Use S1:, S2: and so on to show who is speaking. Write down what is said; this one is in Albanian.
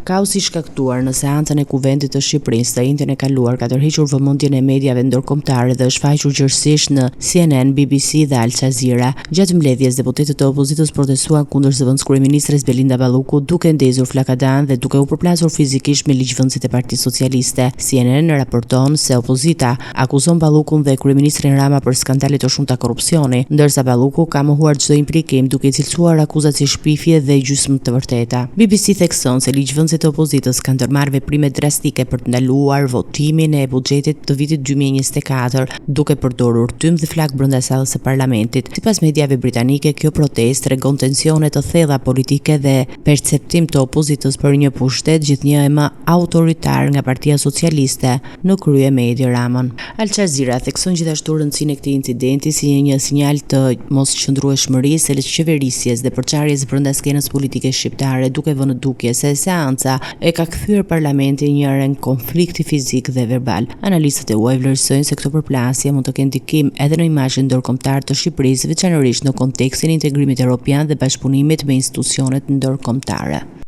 S1: Kaosi i shkaktuar në seancën e Kuvendit të Shqipërisë të njëjtën e kaluar ka tërhequr vëmendjen e mediave ndërkombëtare dhe është faqur gjithësisht në CNN, BBC dhe Al Jazeera. Gjatë mbledhjes, deputetët e opozitës protestuan kundër zëvendës kryeministres Belinda Balluku, duke ndezur flakadan dhe duke u përplasur fizikisht me ligjvënësit e Partisë Socialiste. CNN raporton se opozita akuzon Ballukun dhe kryeministrin Rama për skandale të shumta korrupsioni, ndërsa Balluku ka mohuar çdo implikim duke cilësuar akuzat si shpifje dhe gjysmë të vërteta. BBC thekson se ligjvënësit e opozitës kanë ndërmarrë veprime drastike për të ndaluar votimin e buxhetit të vitit 2024, duke përdorur tym dhe flak brenda sallës së parlamentit. Sipas mediave britanike, kjo protestë tregon tensione të thella politike dhe perceptim të opozitës për një pushtet gjithnjë më autoritar nga Partia Socialiste në krye me Edi Ramën. Al Jazeera thekson gjithashtu rëndësinë e këtij incidenti si një sinjal të mosqëndrueshmërisë së qeverisjes dhe përçarjes brenda skenës politike shqiptare, duke vënë dukje se seanca e ka kthyer parlamentin një aren konflikti fizik dhe verbal. Analistët e UAE vlerësojnë se këto përplasje mund të kenë ndikim edhe në imazhin ndërkombëtar të Shqipërisë, veçanërisht në kontekstin e integrimit evropian dhe bashkëpunimit me institucionet ndërkombëtare.